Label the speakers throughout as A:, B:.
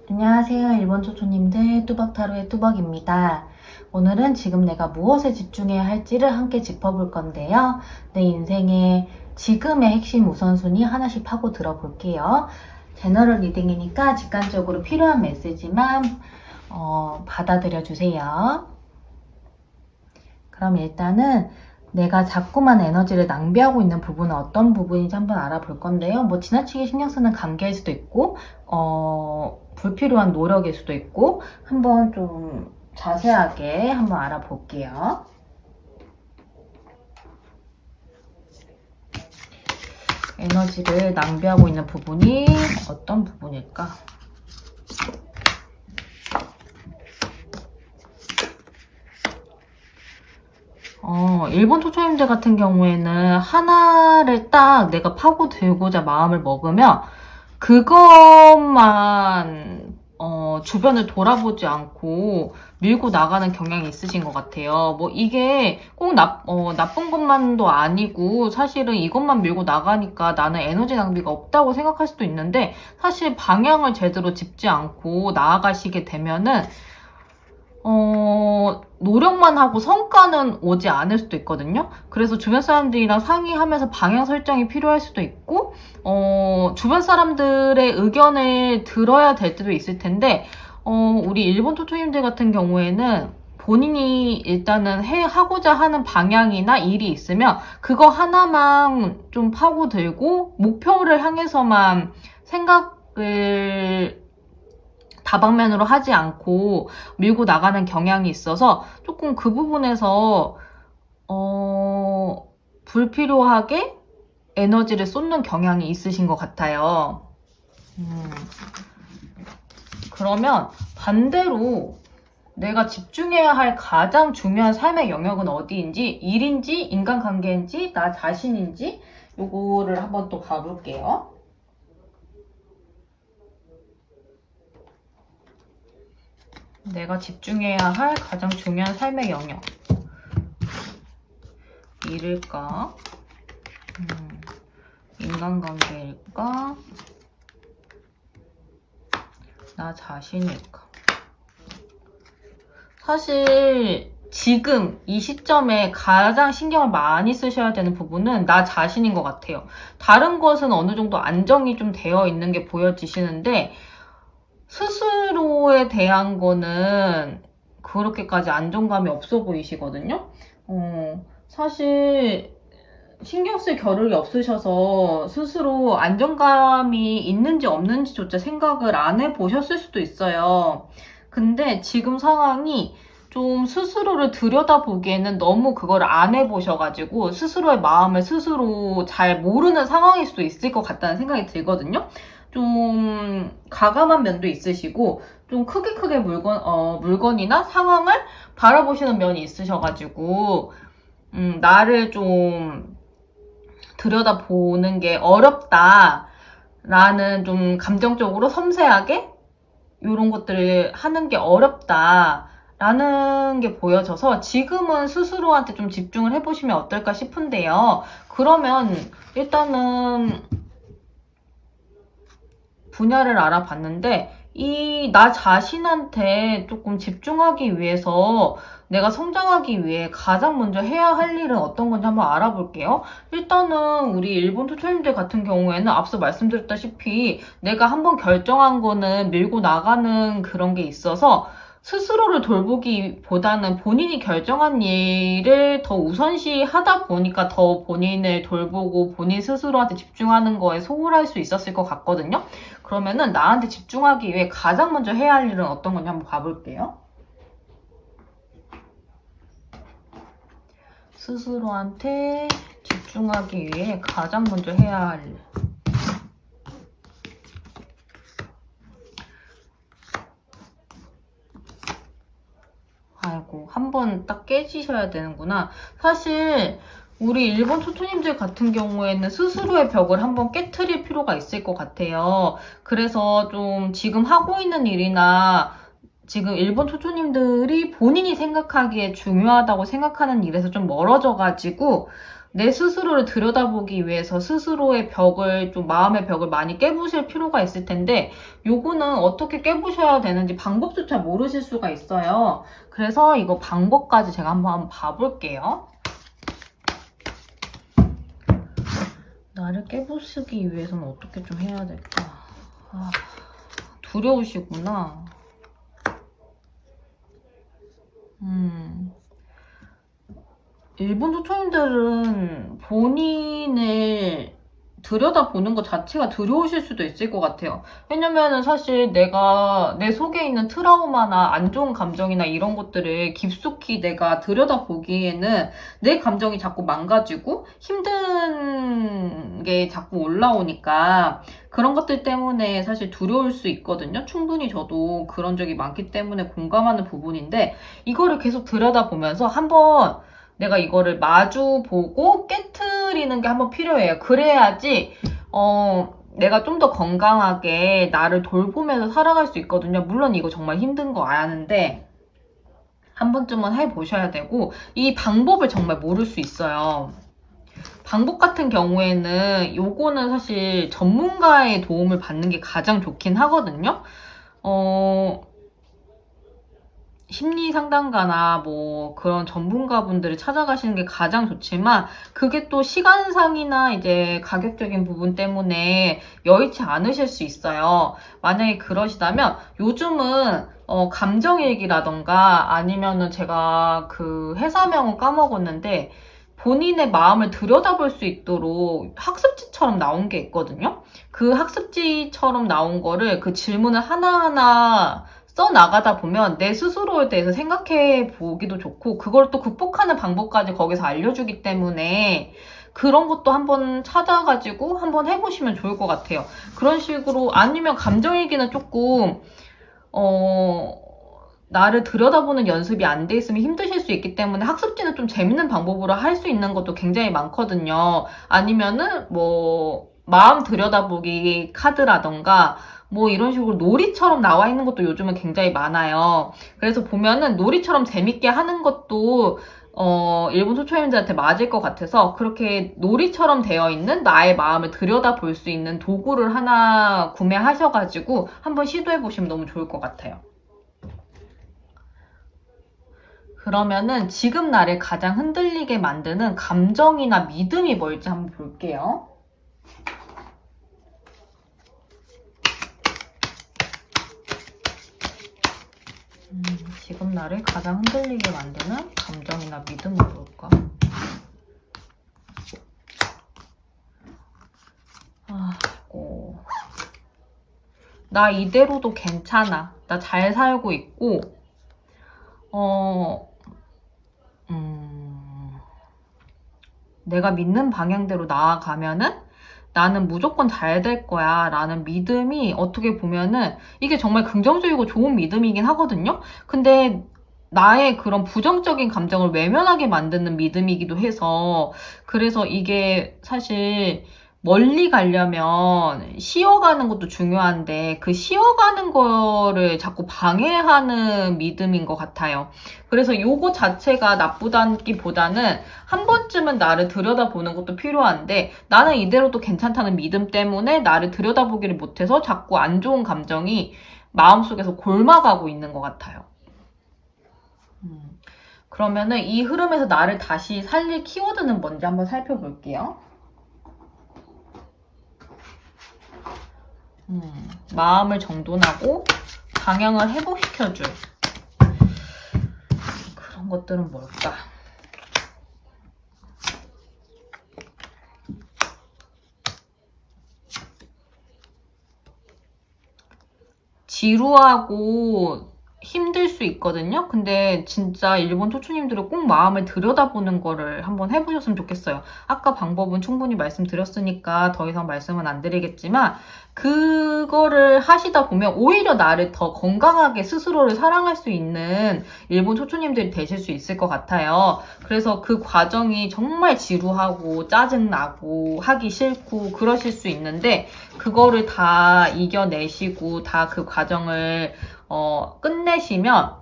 A: 안녕하세요, 일본 초초님들. 뚜벅타로의 뚜벅입니다. 오늘은 지금 내가 무엇에 집중해야 할지를 함께 짚어볼 건데요. 내 인생의 지금의 핵심 우선순위 하나씩 파고 들어볼게요. 제너럴 리딩이니까 직관적으로 필요한 메시지만 받아들여 주세요. 그럼 일단은 내가 자꾸만 에너지를 낭비하고 있는 부분은 어떤 부분인지 한번 알아볼 건데요. 뭐 지나치게 신경 쓰는 관계일 수도 있고 불필요한 노력일 수도 있고 한번 좀 자세하게 한번 알아볼게요. 에너지를 낭비하고 있는 부분이 어떤 부분일까? 일본 초초님들 같은 경우에는 하나를 딱 내가 파고들고자 마음을 먹으면 그것만 주변을 돌아보지 않고 밀고 나가는 경향이 있으신 것 같아요. 뭐 이게 꼭 나쁜 것만도 아니고 사실은 이것만 밀고 나가니까 나는 에너지 낭비가 없다고 생각할 수도 있는데 사실 방향을 제대로 짚지 않고 나아가시게 되면은 노력만 하고 성과는 오지 않을 수도 있거든요. 그래서 주변 사람들이랑 상의하면서 방향 설정이 필요할 수도 있고, 주변 사람들의 의견을 들어야 될 때도 있을 텐데, 우리 일본 토토님들 같은 경우에는 본인이 일단은 하고자 하는 방향이나 일이 있으면 그거 하나만 좀 파고들고 목표를 향해서만 생각을 다방면으로 하지 않고 밀고 나가는 경향이 있어서 조금 그 부분에서 불필요하게 에너지를 쏟는 경향이 있으신 것 같아요. 그러면 반대로 내가 집중해야 할 가장 중요한 삶의 영역은 어디인지, 일인지, 인간관계인지, 나 자신인지 요거를 한번 또 봐볼게요. 내가 집중해야 할 가장 중요한 삶의 영역. 일일까? 인간관계일까? 나 자신일까? 사실 지금 이 시점에 가장 신경을 많이 쓰셔야 되는 부분은 나 자신인 것 같아요. 다른 것은 어느 정도 안정이 좀 되어 있는 게 보여지시는데 스스로에 대한 거는 그렇게까지 안정감이 없어 보이시거든요. 사실 신경 쓸 겨를이 없으셔서 스스로 안정감이 있는지 없는지조차 생각을 안 해보셨을 수도 있어요. 근데 지금 상황이 좀 스스로를 들여다보기에는 너무 그걸 안 해보셔가지고 스스로의 마음을 스스로 잘 모르는 상황일 수도 있을 것 같다는 생각이 들거든요. 좀 가감한 면도 있으시고 좀 크게 물건이나 상황을 바라보시는 면이 있으셔가지고 나를 좀 들여다보는 게 어렵다라는 좀 감정적으로 섬세하게 이런 것들을 하는 게 어렵다라는 게 보여져서 지금은 스스로한테 좀 집중을 해보시면 어떨까 싶은데요. 그러면 일단은 분야를 알아봤는데 이 나 자신한테 조금 집중하기 위해서 내가 성장하기 위해 가장 먼저 해야 할 일은 어떤 건지 한번 알아볼게요. 일단은 우리 일본 투처님들 같은 경우에는 앞서 말씀드렸다시피 내가 한번 결정한 거는 밀고 나가는 그런 게 있어서 스스로를 돌보기보다는 본인이 결정한 일을 더 우선시 하다 보니까 더 본인을 돌보고 본인 스스로한테 집중하는 거에 소홀할 수 있었을 것 같거든요. 그러면은 나한테 집중하기 위해 가장 먼저 해야 할 일은 어떤 건지 한번 봐볼게요. 스스로한테 집중하기 위해 가장 먼저 해야 할 일. 아이고, 한 번 딱 깨지셔야 되는구나. 사실 우리 일본 초초님들 같은 경우에는 스스로의 벽을 한번 깨트릴 필요가 있을 것 같아요. 그래서 좀 지금 하고 있는 일이나 지금 일본 초초님들이 본인이 생각하기에 중요하다고 생각하는 일에서 좀 멀어져가지고 내 스스로를 들여다보기 위해서 스스로의 벽을 좀 마음의 벽을 많이 깨부실 필요가 있을 텐데 요거는 어떻게 깨부셔야 되는지 방법조차 모르실 수가 있어요. 그래서 이거 방법까지 제가 한번 봐볼게요. 나를 깨부수기 위해서는 어떻게 좀 해야 될까? 두려우시구나. 일본 초초님들은 본인을 들여다보는 것 자체가 두려우실 수도 있을 것 같아요. 왜냐면은 사실 내가 내 속에 있는 트라우마나 안 좋은 감정이나 이런 것들을 깊숙이 내가 들여다보기에는 내 감정이 자꾸 망가지고 힘든 게 자꾸 올라오니까 그런 것들 때문에 사실 두려울 수 있거든요. 충분히 저도 그런 적이 많기 때문에 공감하는 부분인데 이거를 계속 들여다보면서 한번 내가 이거를 마주보고 깨트리는 게 한번 필요해요. 그래야지 내가 좀 더 건강하게 나를 돌보면서 살아갈 수 있거든요. 물론 이거 정말 힘든 거 아는데 한 번쯤은 해보셔야 되고 이 방법을 정말 모를 수 있어요. 방법 같은 경우에는 요거는 사실 전문가의 도움을 받는 게 가장 좋긴 하거든요. 심리 상담가나 뭐 그런 전문가분들을 찾아가시는 게 가장 좋지만 그게 또 시간상이나 이제 가격적인 부분 때문에 여의치 않으실 수 있어요. 만약에 그러시다면 요즘은 감정일기라던가 아니면은 제가 그 회사명은 까먹었는데 본인의 마음을 들여다볼 수 있도록 학습지처럼 나온 게 있거든요. 그 학습지처럼 나온 거를 그 질문을 하나하나 써나가다 보면 내 스스로에 대해서 생각해 보기도 좋고 그걸 또 극복하는 방법까지 거기서 알려주기 때문에 그런 것도 한번 찾아가지고 한번 해보시면 좋을 것 같아요. 그런 식으로 아니면 감정일기는 조금 나를 들여다보는 연습이 안 돼 있으면 힘드실 수 있기 때문에 학습지는 좀 재밌는 방법으로 할 수 있는 것도 굉장히 많거든요. 아니면은 뭐 마음 들여다보기 카드라던가 뭐 이런 식으로 놀이처럼 나와 있는 것도 요즘은 굉장히 많아요. 그래서 보면은 놀이처럼 재밌게 하는 것도 일본 초초님들한테 맞을 것 같아서 그렇게 놀이처럼 되어 있는 나의 마음을 들여다볼 수 있는 도구를 하나 구매하셔가지고 한번 시도해보시면 너무 좋을 것 같아요. 그러면은 지금 나를 가장 흔들리게 만드는 감정이나 믿음이 뭘지 한번 볼게요. 지금 나를 가장 흔들리게 만드는 감정이나 믿음은 뭘까? 나 이대로도 괜찮아. 나 잘 살고 있고, 내가 믿는 방향대로 나아가면은 나는 무조건 잘 될 거야 라는 믿음이 어떻게 보면은 이게 정말 긍정적이고 좋은 믿음이긴 하거든요. 근데 나의 그런 부정적인 감정을 외면하게 만드는 믿음이기도 해서 그래서 이게 사실 멀리 가려면 쉬어가는 것도 중요한데 그 쉬어가는 거를 자꾸 방해하는 믿음인 것 같아요. 그래서 요거 자체가 나쁘다기보다는 한 번쯤은 나를 들여다보는 것도 필요한데 나는 이대로도 괜찮다는 믿음 때문에 나를 들여다보기를 못해서 자꾸 안 좋은 감정이 마음속에서 골마가고 있는 것 같아요. 그러면은 이 흐름에서 나를 다시 살릴 키워드는 뭔지 한번 살펴볼게요. 마음을 정돈하고 방향을 회복시켜줄 그런 것들은 뭘까? 지루하고 힘들 수 있거든요. 근데 진짜 일본 초초님들은 꼭 마음을 들여다보는 거를 한번 해보셨으면 좋겠어요. 아까 방법은 충분히 말씀드렸으니까 더 이상 말씀은 안 드리겠지만 그거를 하시다 보면 오히려 나를 더 건강하게 스스로를 사랑할 수 있는 일본 초초님들이 되실 수 있을 것 같아요. 그래서 그 과정이 정말 지루하고 짜증나고 하기 싫고 그러실 수 있는데 그거를 다 이겨내시고 다 그 과정을 끝내시면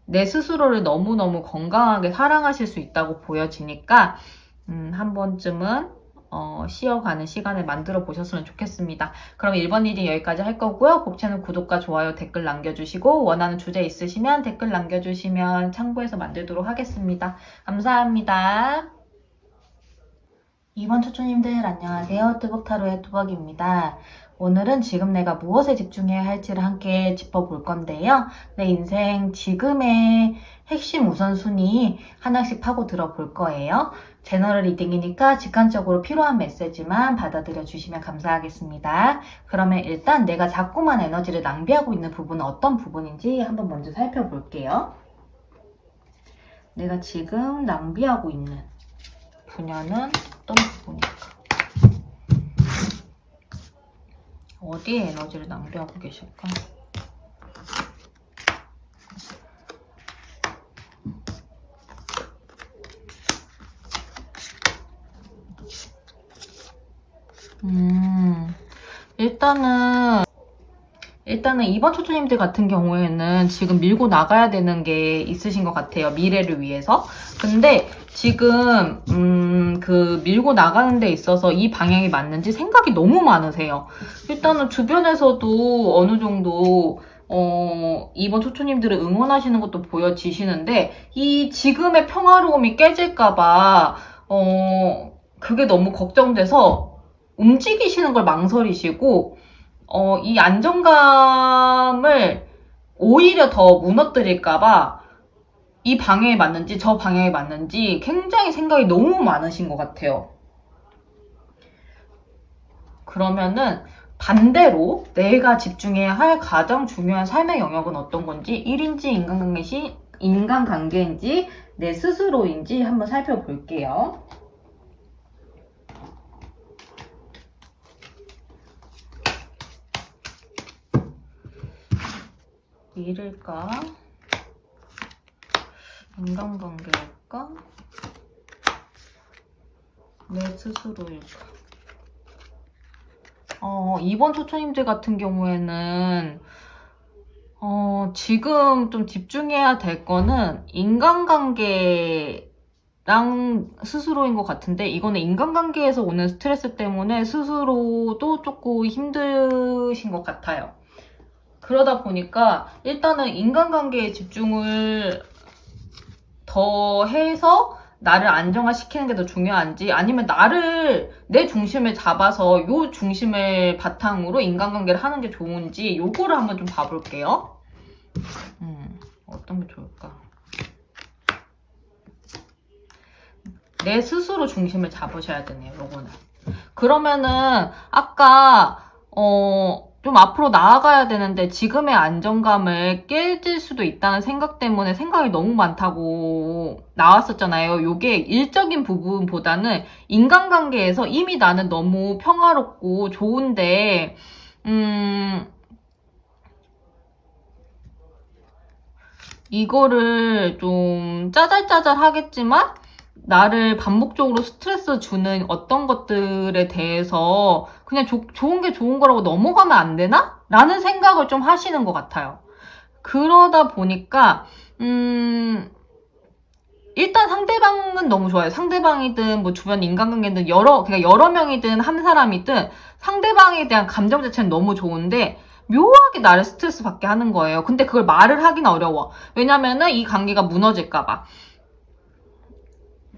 A: 내 스스로를 너무너무 건강하게 사랑하실 수 있다고 보여지니까 한 번쯤은 쉬어가는 시간을 만들어 보셨으면 좋겠습니다. 그럼 1번 리딩 여기까지 할 거고요. 복채는 구독과 좋아요, 댓글 남겨주시고 원하는 주제 있으시면 댓글 남겨주시면 참고해서 만들도록 하겠습니다. 감사합니다. 2번 초초님들 안녕하세요. 뚜벅타로의 뚜벅입니다. 오늘은 지금 내가 무엇에 집중해야 할지를 함께 짚어볼 건데요. 내 인생 지금의 핵심 우선순위 하나씩 파고 들어볼 거예요. 제너럴 리딩이니까 직관적으로 필요한 메시지만 받아들여 주시면 감사하겠습니다. 그러면 일단 내가 자꾸만 에너지를 낭비하고 있는 부분은 어떤 부분인지 한번 먼저 살펴볼게요. 내가 지금 낭비하고 있는 분야는 어떤 부분일까? 어디에 에너지를 낭비하고 계실까? 일단은 이번 초초님들 같은 경우에는 지금 밀고 나가야 되는 게 있으신 것 같아요. 미래를 위해서. 근데 지금 그 밀고 나가는 데 있어서 이 방향이 맞는지 생각이 너무 많으세요. 일단은 주변에서도 어느 정도 이번 초초님들을 응원하시는 것도 보여지시는데 이 지금의 평화로움이 깨질까봐 그게 너무 걱정돼서 움직이시는 걸 망설이시고 이 안정감을 오히려 더 무너뜨릴까봐 이 방향에 맞는지 저 방향에 맞는지 굉장히 생각이 너무 많으신 것 같아요. 그러면은 반대로 내가 집중해야 할 가장 중요한 삶의 영역은 어떤 건지 1인지 인간관계인지 내 스스로인지 한번 살펴볼게요. 일일까? 인간관계일까? 내 스스로일까? 이번 초초님들 같은 경우에는 지금 좀 집중해야 될 거는 인간관계랑 스스로인 것 같은데 이거는 인간관계에서 오는 스트레스 때문에 스스로도 조금 힘드신 것 같아요. 그러다 보니까 일단은 인간관계에 집중을 더 해서 나를 안정화시키는 게 더 중요한지 아니면 내 중심을 잡아서 요 중심을 바탕으로 인간관계를 하는 게 좋은지 요거를 한번 좀 봐볼게요. 어떤 게 좋을까? 내 스스로 중심을 잡으셔야 되네요, 요거는. 그러면은 아까 좀 앞으로 나아가야 되는데 지금의 안정감을 깨질 수도 있다는 생각 때문에 생각이 너무 많다고 나왔었잖아요. 요게 일적인 부분보다는 인간관계에서 이미 나는 너무 평화롭고 좋은데 이거를 좀 짜잘짜잘 하겠지만 나를 반복적으로 스트레스 주는 어떤 것들에 대해서 그냥 좋은 게 좋은 거라고 넘어가면 안 되나? 라는 생각을 좀 하시는 것 같아요. 그러다 보니까 일단 상대방은 너무 좋아요. 상대방이든 뭐 주변 인간관계든 그냥 여러 명이든 한 사람이든 상대방에 대한 감정 자체는 너무 좋은데 묘하게 나를 스트레스 받게 하는 거예요. 근데 그걸 말을 하긴 어려워. 왜냐면은 이 관계가 무너질까봐.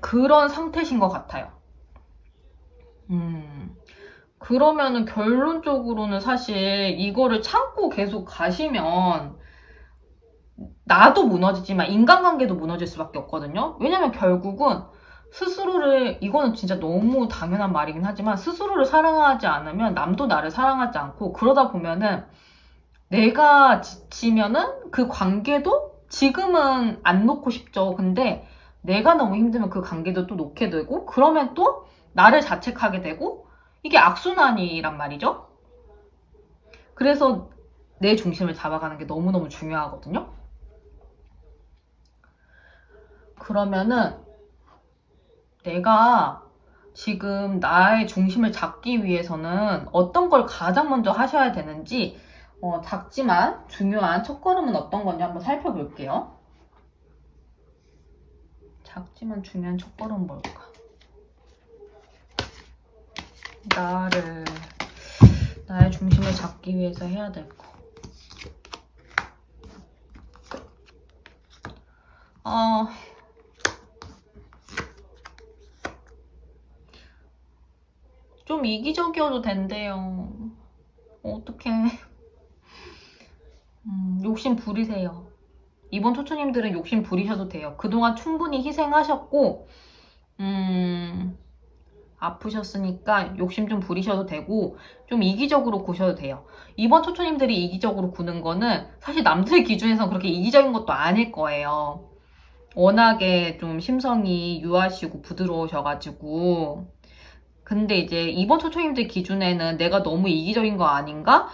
A: 그런 상태신 것 같아요. 그러면은 결론적으로는 사실 이거를 참고 계속 가시면 나도 무너지지만 인간관계도 무너질 수밖에 없거든요. 왜냐면 결국은 이거는 진짜 너무 당연한 말이긴 하지만 스스로를 사랑하지 않으면 남도 나를 사랑하지 않고 그러다 보면은 내가 지치면은 그 관계도 지금은 안 놓고 싶죠. 근데 내가 너무 힘들면 그 관계도 또 놓게 되고 그러면 또 나를 자책하게 되고 이게 악순환이란 말이죠. 그래서 내 중심을 잡아가는 게 너무너무 중요하거든요. 그러면은 내가 지금 나의 중심을 잡기 위해서는 어떤 걸 가장 먼저 하셔야 되는지 작지만 중요한 첫걸음은 어떤 건지 한번 살펴볼게요. 작지만 중요한 첫걸음은 뭘까? 나의 중심을 잡기 위해서 해야 될 거. 좀 이기적이어도 된대요. 어떡해. 욕심 부리세요. 이번 초초님들은 욕심 부리셔도 돼요. 그동안 충분히 희생하셨고 아프셨으니까 욕심 좀 부리셔도 되고 좀 이기적으로 구셔도 돼요. 이번 초초님들이 이기적으로 구는 거는 사실 남들 기준에서 그렇게 이기적인 것도 아닐 거예요. 워낙에 좀 심성이 유하시고 부드러우셔가지고. 근데 이제 이번 초초님들 기준에는 내가 너무 이기적인 거 아닌가?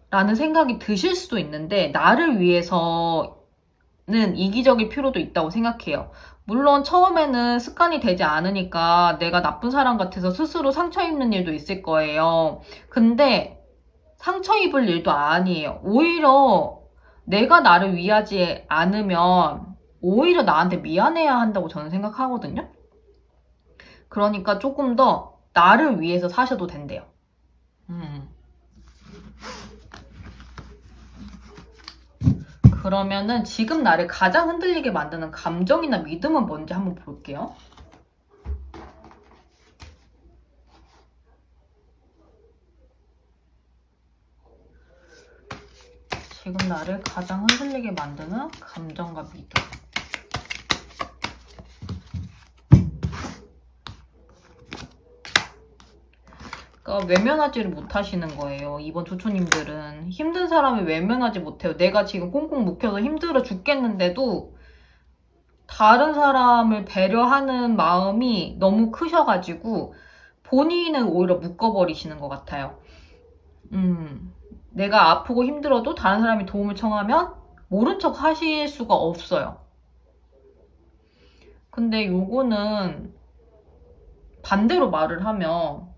A: 라는 생각이 드실 수도 있는데 나를 위해서는 이기적일 필요도 있다고 생각해요. 물론 처음에는 습관이 되지 않으니까 내가 나쁜 사람 같아서 스스로 상처 입는 일도 있을 거예요. 근데 상처 입을 일도 아니에요. 오히려 내가 나를 위하지 않으면 오히려 나한테 미안해야 한다고 저는 생각하거든요. 그러니까 조금 더 나를 위해서 사셔도 된대요. 그러면은 지금 나를 가장 흔들리게 만드는 감정이나 믿음은 뭔지 한번 볼게요. 지금 나를 가장 흔들리게 만드는 감정과 믿음. 그러니까 외면하지를 못하시는 거예요. 이번 조초님들은 힘든 사람을 외면하지 못해요. 내가 지금 꽁꽁 묶여서 힘들어 죽겠는데도 다른 사람을 배려하는 마음이 너무 크셔가지고 본인은 오히려 묶어버리시는 것 같아요. 내가 아프고 힘들어도 다른 사람이 도움을 청하면 모른 척 하실 수가 없어요. 근데 요거는 반대로 말을 하면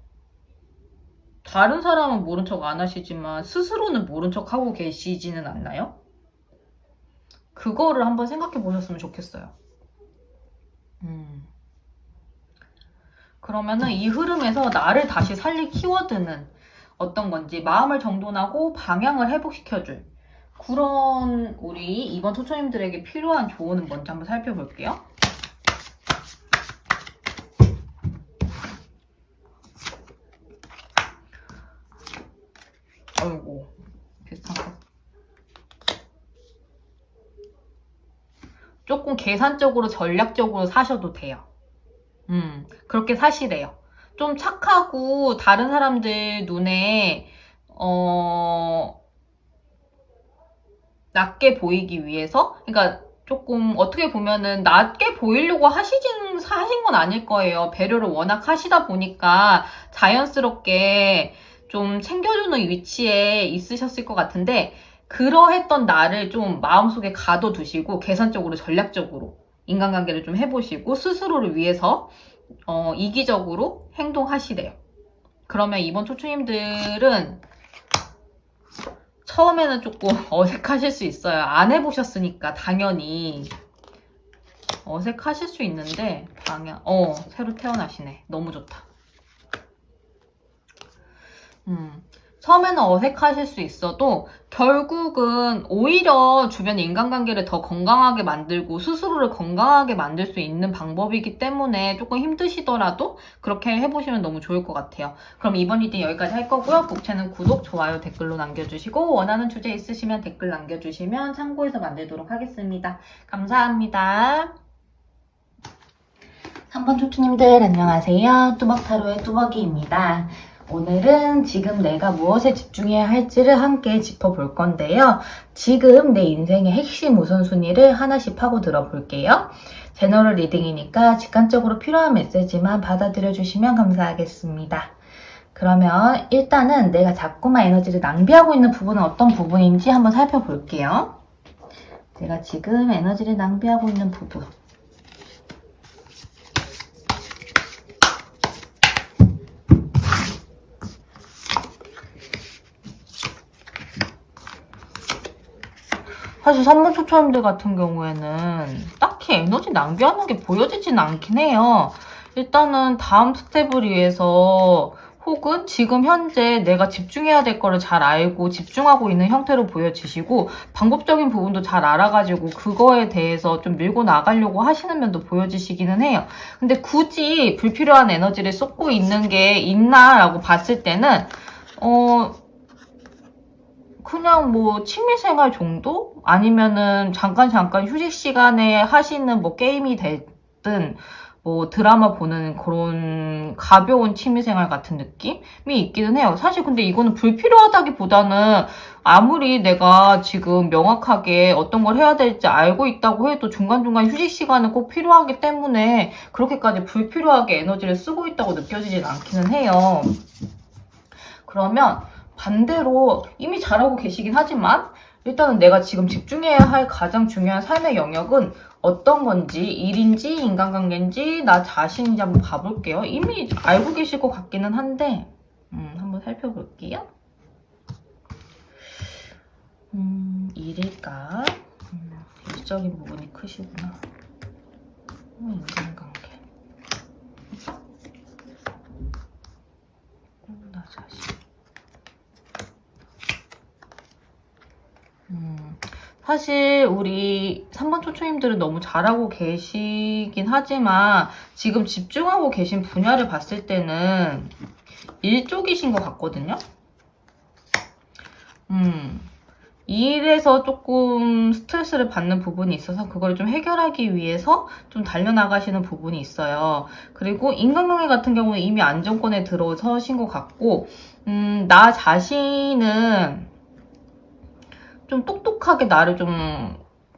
A: 다른 사람은 모른 척 안 하시지만 스스로는 모른 척 하고 계시지는 않나요? 그거를 한번 생각해 보셨으면 좋겠어요. 그러면은 이 흐름에서 나를 다시 살릴 키워드는 어떤 건지 마음을 정돈하고 방향을 회복시켜줄 그런 우리 이번 초초님들에게 필요한 조언은 뭔지 한번 살펴볼게요. 아이고 비슷한 거. 조금 계산적으로 전략적으로 사셔도 돼요. 그렇게 사시래요. 좀 착하고 다른 사람들 눈에 낮게 보이기 위해서, 그러니까 조금 어떻게 보면은 낮게 보이려고 하신 건 아닐 거예요. 배려를 워낙 하시다 보니까 자연스럽게 좀 챙겨주는 위치에 있으셨을 것 같은데 그러했던 나를 좀 마음속에 가둬두시고 계산적으로 전략적으로 인간관계를 좀 해보시고 스스로를 위해서 이기적으로 행동하시래요. 그러면 이번 초초님들은 처음에는 조금 어색하실 수 있어요. 안 해보셨으니까 당연히 어색하실 수 있는데 새로 태어나시네. 너무 좋다. 처음에는 어색하실 수 있어도 결국은 오히려 주변 인간관계를 더 건강하게 만들고 스스로를 건강하게 만들 수 있는 방법이기 때문에 조금 힘드시더라도 그렇게 해보시면 너무 좋을 것 같아요. 그럼 이번 리딩 여기까지 할 거고요. 복채는 구독, 좋아요, 댓글로 남겨주시고 원하는 주제 있으시면 댓글 남겨주시면 참고해서 만들도록 하겠습니다. 감사합니다. 3번 초초님들 안녕하세요. 뚜벅타로의 뚜벅이입니다. 오늘은 지금 내가 무엇에 집중해야 할지를 함께 짚어볼 건데요. 지금 내 인생의 핵심 우선순위를 하나씩 파고 들어볼게요. 제너럴 리딩이니까 직관적으로 필요한 메시지만 받아들여 주시면 감사하겠습니다. 그러면 일단은 내가 자꾸만 에너지를 낭비하고 있는 부분은 어떤 부분인지 한번 살펴볼게요. 제가 지금 에너지를 낭비하고 있는 부분. 사실 3번 초초님들 같은 경우에는 딱히 에너지 낭비하는 게 보여지진 않긴 해요. 일단은 다음 스텝을 위해서 혹은 지금 현재 내가 집중해야 될 거를 잘 알고 집중하고 있는 형태로 보여지시고 방법적인 부분도 잘 알아가지고 그거에 대해서 좀 밀고 나가려고 하시는 면도 보여지시기는 해요. 근데 굳이 불필요한 에너지를 쏟고 있는 게 있나라고 봤을 때는 그냥 뭐 취미생활 정도? 아니면은 잠깐 휴식 시간에 하시는 뭐 게임이 됐든 뭐 드라마 보는 그런 가벼운 취미생활 같은 느낌이 있기는 해요. 사실 근데 이거는 불필요하다기보다는 아무리 내가 지금 명확하게 어떤 걸 해야 될지 알고 있다고 해도 중간중간 휴식 시간은 꼭 필요하기 때문에 그렇게까지 불필요하게 에너지를 쓰고 있다고 느껴지진 않기는 해요. 그러면 반대로 이미 잘하고 계시긴 하지만 일단은 내가 지금 집중해야 할 가장 중요한 삶의 영역은 어떤 건지, 일인지, 인간관계인지, 나 자신인지 한번 봐볼게요. 이미 알고 계실 것 같기는 한데 한번 살펴볼게요. 일일까? 일적인 부분이 크시구나. 인간관계. 나 자신. 사실 우리 3번 초초님들은 너무 잘하고 계시긴 하지만 지금 집중하고 계신 분야를 봤을 때는 일 쪽이신 것 같거든요. 일에서 조금 스트레스를 받는 부분이 있어서 그걸 좀 해결하기 위해서 좀 달려나가시는 부분이 있어요. 그리고 인간관계 같은 경우는 이미 안정권에 들어서신 것 같고 나 자신은 좀 똑똑하게 나를 좀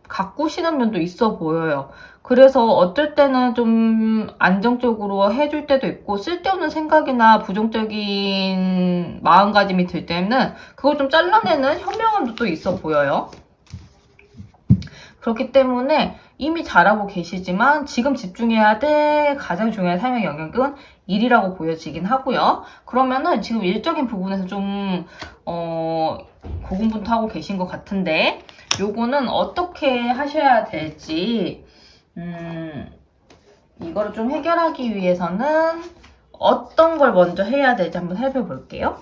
A: 가꾸시는 면도 있어 보여요. 그래서 어떨 때는 좀 안정적으로 해줄 때도 있고 쓸데없는 생각이나 부정적인 마음가짐이 들 때는 그걸 좀 잘라내는 현명함도 또 있어 보여요. 그렇기 때문에 이미 잘하고 계시지만 지금 집중해야 될 가장 중요한 삶의 영역은 일이라고 보여지긴 하고요. 그러면은 지금 일적인 부분에서 좀 고군분투하고 계신 것 같은데 요거는 어떻게 하셔야 될지 이거를 좀 해결하기 위해서는 어떤 걸 먼저 해야 될지 한번 살펴볼게요.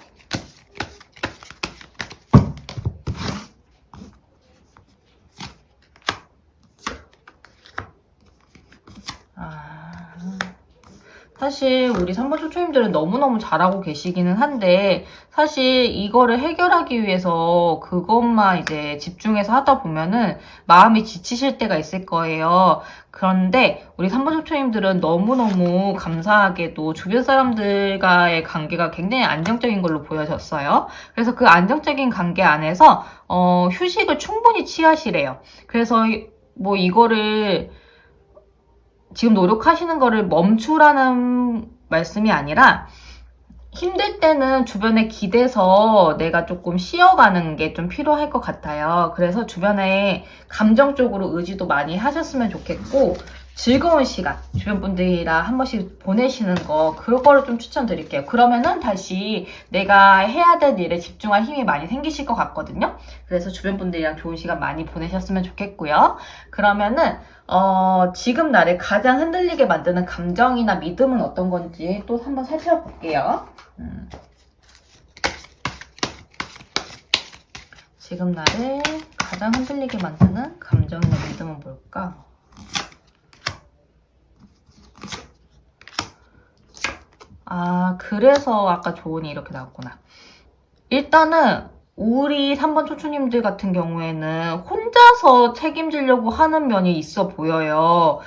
A: 사실 우리 3번 초초님들은 너무너무 잘하고 계시기는 한데 사실 이거를 해결하기 위해서 그것만 이제 집중해서 하다 보면은 마음이 지치실 때가 있을 거예요. 그런데 우리 3번 초초님들은 너무너무 감사하게도 주변 사람들과의 관계가 굉장히 안정적인 걸로 보여졌어요. 그래서 그 안정적인 관계 안에서 휴식을 충분히 취하시래요. 그래서 뭐 이거를 지금 노력하시는 거를 멈추라는 말씀이 아니라 힘들 때는 주변에 기대서 내가 조금 쉬어가는 게 좀 필요할 것 같아요. 그래서 주변에 감정적으로 의지도 많이 하셨으면 좋겠고 즐거운 시간 주변 분들이랑 한 번씩 보내시는 거 그거를 좀 추천드릴게요. 그러면은 다시 내가 해야 될 일에 집중할 힘이 많이 생기실 것 같거든요. 그래서 주변 분들이랑 좋은 시간 많이 보내셨으면 좋겠고요. 그러면은 지금 나를 가장 흔들리게 만드는 감정이나 믿음은 어떤 건지 또 한번 살펴볼게요. 지금 나를 가장 흔들리게 만드는 감정이나 믿음은 뭘까? 그래서 아까 조언이 이렇게 나왔구나. 일단은 우리 3번 초초님들 같은 경우에는 혼자서 책임지려고 하는 면이 있어 보여요.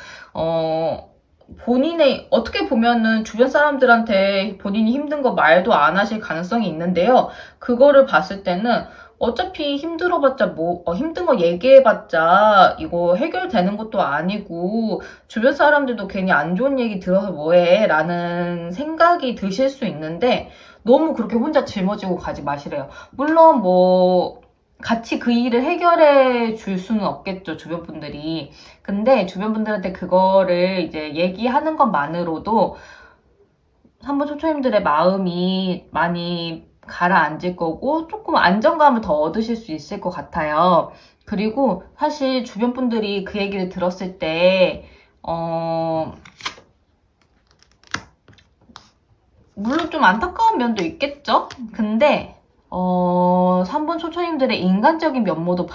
A: 본인의 어떻게 보면은 주변 사람들한테 본인이 힘든 거 말도 안 하실 가능성이 있는데요. 그거를 봤을 때는 어차피 힘들어봤자 힘든 거 얘기해봤자 이거 해결되는 것도 아니고 주변 사람들도 괜히 안 좋은 얘기 들어서 뭐해 라는 생각이 드실 수 있는데 너무 그렇게 혼자 짊어지고 가지 마시래요. 물론 뭐 같이 그 일을 해결해 줄 수는 없겠죠, 주변 분들이. 근데 주변 분들한테 그거를 이제 얘기하는 것만으로도 한번 초초님들의 마음이 많이 가라앉을 거고 조금 안정감을 더 얻으실 수 있을 것 같아요. 그리고 사실 주변 분들이 그 얘기를 들었을 때 물론 좀 안타까운 면도 있겠죠? 근데 3번 초초님들의 인간적인 면모도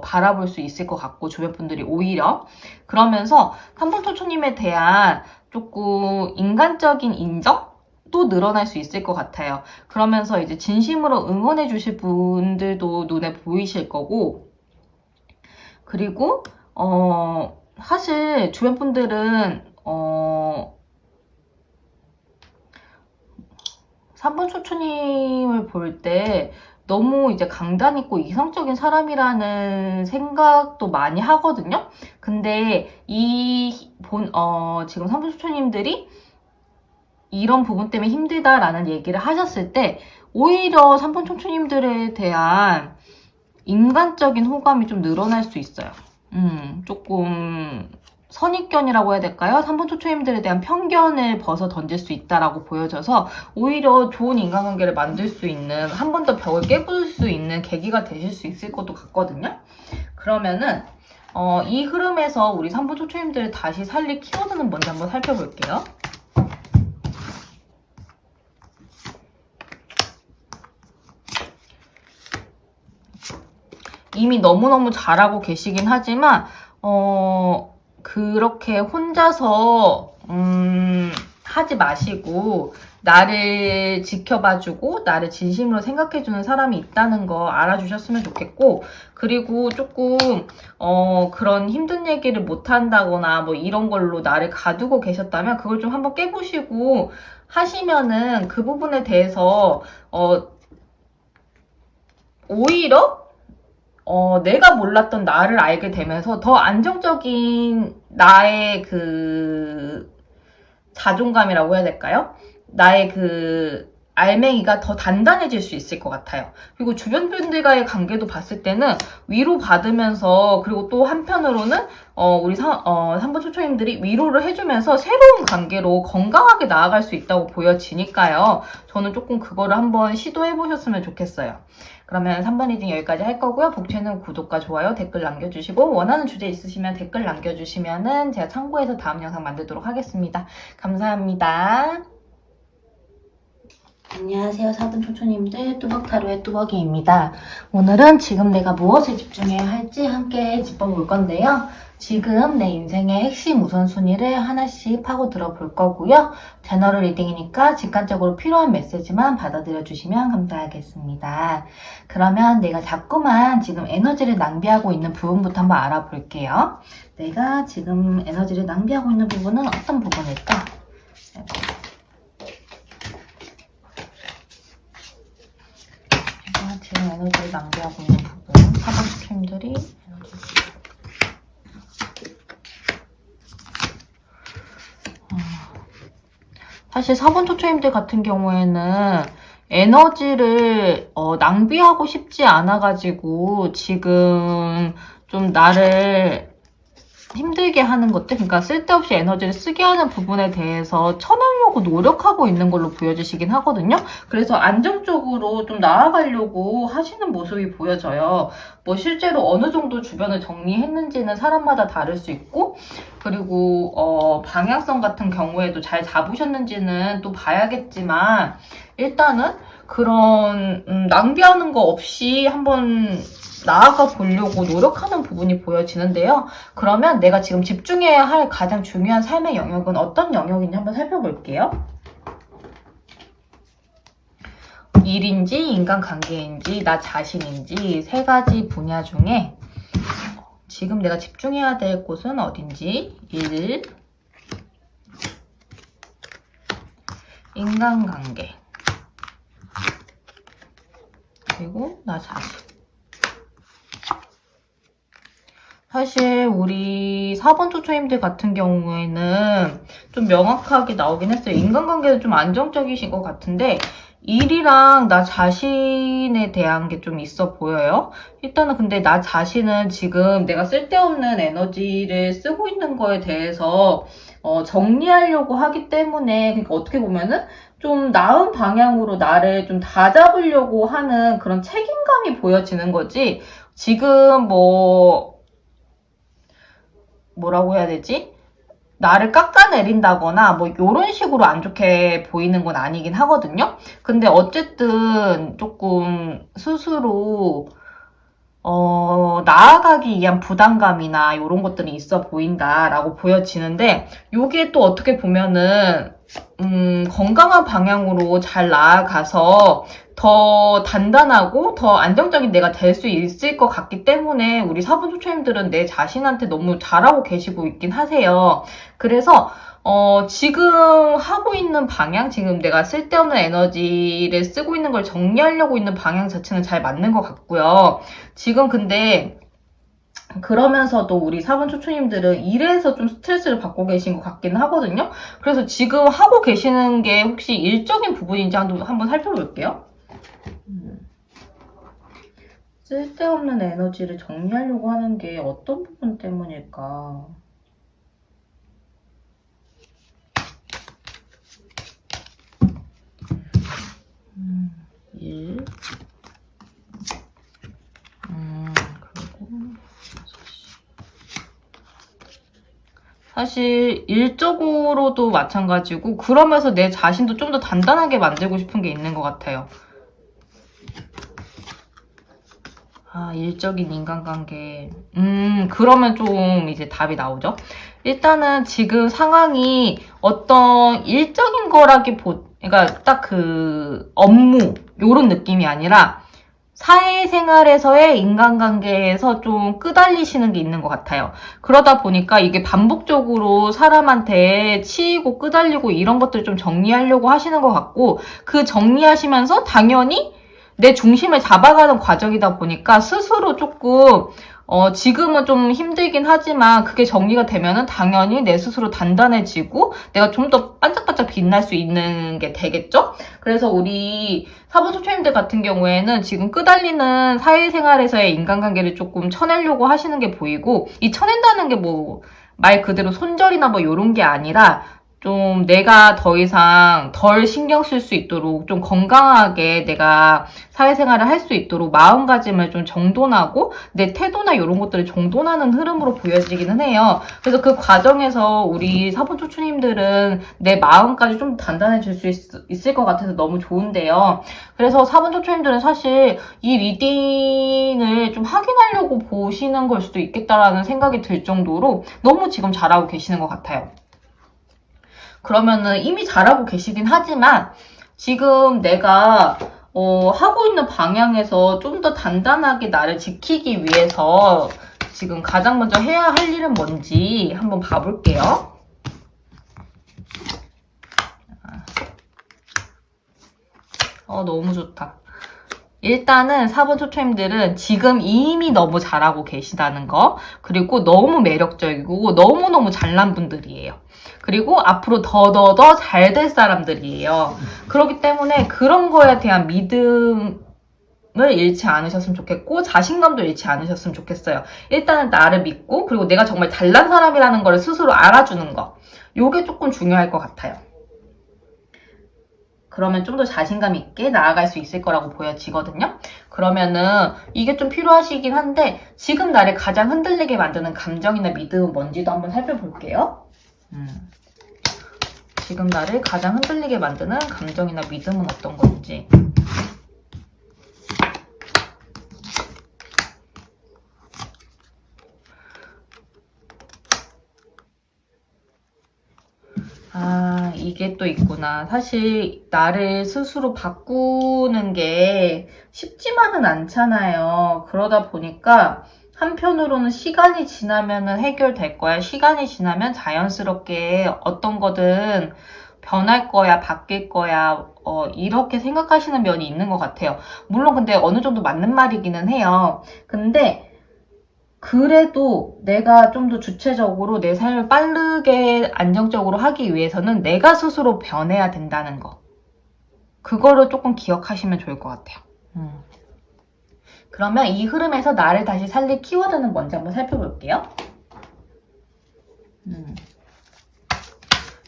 A: 바라볼 수 있을 것 같고, 주변 분들이 오히려. 그러면서 3번 초초님에 대한 조금 인간적인 인정도 늘어날 수 있을 것 같아요. 그러면서 이제 진심으로 응원해 주실 분들도 눈에 보이실 거고, 그리고 사실 주변 분들은 3번 초초님을 볼 때 너무 이제 강단 있고 이성적인 사람이라는 생각도 많이 하거든요. 근데 지금 3번 초초님들이 이런 부분 때문에 힘들다라는 얘기를 하셨을 때 오히려 3번 초초님들에 대한 인간적인 호감이 좀 늘어날 수 있어요. 조금 선입견이라고 해야 될까요? 3번 초초님들에 대한 편견을 벗어 던질 수 있다라고 보여져서 오히려 좋은 인간관계를 만들 수 있는, 한 번 더 벽을 깨부술 수 있는 계기가 되실 수 있을 것도 같거든요. 그러면은 이 흐름에서 우리 3번 초초님들을 다시 살릴 키워드는 뭔지 한번 살펴볼게요. 이미 너무너무 잘하고 계시긴 하지만 그렇게 혼자서 하지 마시고 나를 지켜봐주고 나를 진심으로 생각해주는 사람이 있다는 거 알아주셨으면 좋겠고, 그리고 조금 그런 힘든 얘기를 못한다거나 뭐 이런 걸로 나를 가두고 계셨다면 그걸 좀 한번 깨보시고 하시면은 그 부분에 대해서 오히려 내가 몰랐던 나를 알게 되면서 더 안정적인 나의 그 자존감이라고 해야 될까요? 나의 그 알맹이가 더 단단해질 수 있을 것 같아요. 그리고 주변 분들과의 관계도 봤을 때는 위로받으면서, 그리고 또 한편으로는 우리 3번 초초님들이 위로를 해주면서 새로운 관계로 건강하게 나아갈 수 있다고 보여지니까요. 저는 조금 그거를 한번 시도해보셨으면 좋겠어요. 그러면 3번 리딩 여기까지 할 거고요. 복채는 구독과 좋아요, 댓글 남겨주시고, 원하는 주제 있으시면 댓글 남겨주시면은 제가 참고해서 다음 영상 만들도록 하겠습니다. 감사합니다. 안녕하세요, 4번 초초님들, 뚜벅타로의 뚜벅이입니다. 오늘은 지금 내가 무엇에 집중해야 할지 함께 짚어볼 건데요. 지금 내 인생의 핵심 우선순위를 하나씩 파고 들어볼 거고요. 제너럴 리딩이니까 직관적으로 필요한 메시지만 받아들여 주시면 감사하겠습니다. 그러면 내가 자꾸만 지금 에너지를 낭비하고 있는 부분부터 한번 알아볼게요. 내가 지금 에너지를 낭비하고 있는 부분은 어떤 부분일까? 지금 에너지를 낭비하고 있는 부분, 4번 초초님들이 사실 4번 초초님들 같은 경우에는 에너지를 낭비하고 싶지 않아가지고 지금 좀 나를 힘들게 하는 것들, 그러니까 쓸데없이 에너지를 쓰게 하는 부분에 대해서 쳐내려고 노력하고 있는 걸로 보여지시긴 하거든요. 그래서 안정적으로 좀 나아가려고 하시는 모습이 보여져요. 뭐 실제로 어느 정도 주변을 정리했는지는 사람마다 다를 수 있고, 그리고 방향성 같은 경우에도 잘 잡으셨는지는 또 봐야겠지만, 일단은 그런 낭비하는 거 없이 한번 나아가 보려고 노력하는 부분이 보여지는데요. 그러면 내가 지금 집중해야 할 가장 중요한 삶의 영역은 어떤 영역인지 한번 살펴볼게요. 일인지 인간관계인지 나 자신인지 세 가지 분야 중에 지금 내가 집중해야 될 곳은 어딘지, 일, 인간관계, 그리고 나 자신. 사실 우리 4번 초초님들 같은 경우에는 좀 명확하게 나오긴 했어요. 인간관계는 좀 안정적이신 것 같은데 일이랑 나 자신에 대한 게 좀 있어 보여요. 일단은 근데 나 자신은 지금 내가 쓸데없는 에너지를 쓰고 있는 거에 대해서 정리하려고 하기 때문에, 그러니까 어떻게 보면은 좀 나은 방향으로 나를 좀 다잡으려고 하는 그런 책임감이 보여지는 거지. 지금 뭐라고 해야 되지? 나를 깎아내린다거나 뭐 이런 식으로 안 좋게 보이는 건 아니긴 하거든요. 근데 어쨌든 조금 스스로 나아가기 위한 부담감이나 이런 것들이 있어 보인다라고 보여지는데, 요게 또 어떻게 보면은 건강한 방향으로 잘 나아가서 더 단단하고 더 안정적인 내가 될 수 있을 것 같기 때문에 우리 사분초초님들은 내 자신한테 너무 잘하고 계시고 있긴 하세요. 그래서 지금 하고 있는 방향, 지금 내가 쓸데없는 에너지를 쓰고 있는 걸 정리하려고 있는 방향 자체는 잘 맞는 것 같고요. 지금 근데 그러면서도 우리 사분초초님들은 일에서 좀 스트레스를 받고 계신 것 같긴 하거든요. 그래서 지금 하고 계시는 게 혹시 일적인 부분인지 한번 살펴볼게요. 쓸데없는 에너지를 정리하려고 하는 게 어떤 부분 때문일까? 일. 그리고 사실 일적으로도 마찬가지고, 그러면서 내 자신도 좀 더 단단하게 만들고 싶은 게 있는 것 같아요. 일적인 인간관계. 그러면 좀 이제 답이 나오죠. 일단은 지금 상황이 어떤 일적인 그러니까 딱 그 업무, 요런 느낌이 아니라 사회생활에서의 인간관계에서 좀 끄달리시는 게 있는 것 같아요. 그러다 보니까 이게 반복적으로 사람한테 치이고 끄달리고 이런 것들을 좀 정리하려고 하시는 것 같고, 그 정리하시면서 당연히 내 중심을 잡아가는 과정이다 보니까 스스로 조금 지금은 좀 힘들긴 하지만 그게 정리가 되면은 당연히 내 스스로 단단해지고 내가 좀 더 반짝반짝 빛날 수 있는 게 되겠죠? 그래서 우리 사부초초님들 같은 경우에는 지금 끄달리는 사회생활에서의 인간관계를 조금 쳐내려고 하시는 게 보이고, 이 쳐낸다는 게 뭐 말 그대로 손절이나 뭐 요런 게 아니라 좀 내가 더 이상 덜 신경 쓸 수 있도록 좀 건강하게 내가 사회생활을 할 수 있도록 마음가짐을 좀 정돈하고 내 태도나 이런 것들을 정돈하는 흐름으로 보여지기는 해요. 그래서 그 과정에서 우리 사분초초님들은 내 마음까지 좀 단단해질 수 있을 것 같아서 너무 좋은데요. 그래서 사분초초님들은 사실 이 리딩을 좀 확인하려고 보시는 걸 수도 있겠다라는 생각이 들 정도로 너무 지금 잘하고 계시는 것 같아요. 그러면은 이미 잘하고 계시긴 하지만 지금 내가 하고 있는 방향에서 좀 더 단단하게 나를 지키기 위해서 지금 가장 먼저 해야 할 일은 뭔지 한번 봐볼게요. 너무 좋다. 일단은 사분초초님들은 지금 이미 너무 잘하고 계시다는 거, 그리고 너무 매력적이고 너무너무 잘난 분들이에요. 그리고 앞으로 더 잘 될 사람들이에요. 그렇기 때문에 그런 거에 대한 믿음을 잃지 않으셨으면 좋겠고 자신감도 잃지 않으셨으면 좋겠어요. 일단은 나를 믿고, 그리고 내가 정말 잘난 사람이라는 걸 스스로 알아주는 거, 요게 조금 중요할 것 같아요. 그러면 좀 더 자신감 있게 나아갈 수 있을 거라고 보여지거든요. 그러면은 이게 좀 필요하시긴 한데, 지금 나를 가장 흔들리게 만드는 감정이나 믿음은 뭔지도 한번 살펴볼게요. 지금 나를 가장 흔들리게 만드는 감정이나 믿음은 어떤 건지. 이게 또 있구나. 사실 나를 스스로 바꾸는 게 쉽지만은 않잖아요. 그러다 보니까 한편으로는 시간이 지나면은 해결될 거야. 시간이 지나면 자연스럽게 어떤 거든 변할 거야, 바뀔 거야, 이렇게 생각하시는 면이 있는 것 같아요. 물론 근데 어느 정도 맞는 말이기는 해요. 근데 그래도 내가 좀 더 주체적으로 내 삶을 빠르게 안정적으로 하기 위해서는 내가 스스로 변해야 된다는 거. 그거를 조금 기억하시면 좋을 것 같아요. 그러면 이 흐름에서 나를 다시 살릴 키워드는 뭔지 한번 살펴볼게요.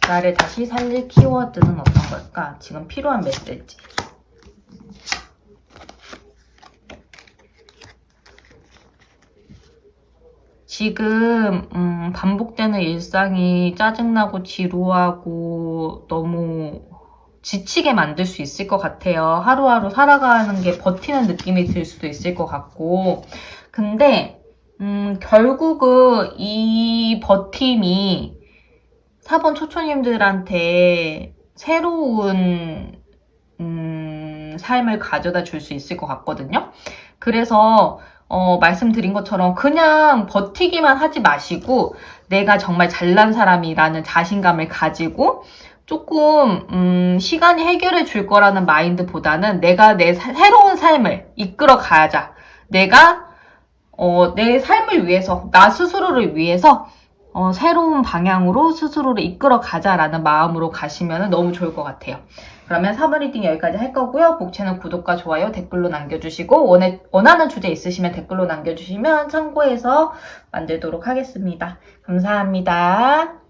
A: 나를 다시 살릴 키워드는 어떤 걸까? 지금 필요한 메시지. 지금 반복되는 일상이 짜증나고 지루하고 너무 지치게 만들 수 있을 것 같아요. 하루하루 살아가는 게 버티는 느낌이 들 수도 있을 것 같고. 근데 결국은 이 버팀이 4번 초초님들한테 새로운 삶을 가져다 줄 수 있을 것 같거든요. 그래서 말씀드린 것처럼 그냥 버티기만 하지 마시고 내가 정말 잘난 사람이라는 자신감을 가지고 조금 시간이 해결해 줄 거라는 마인드보다는 내가 내 새로운 삶을 이끌어 가자. 내가 내 삶을 위해서, 나 스스로를 위해서 새로운 방향으로 스스로를 이끌어 가자라는 마음으로 가시면 너무 좋을 것 같아요. 그러면 3번 리딩 여기까지 할 거고요. 복채는 구독과 좋아요, 댓글로 남겨주시고 원하는 주제 있으시면 댓글로 남겨주시면 참고해서 만들도록 하겠습니다. 감사합니다.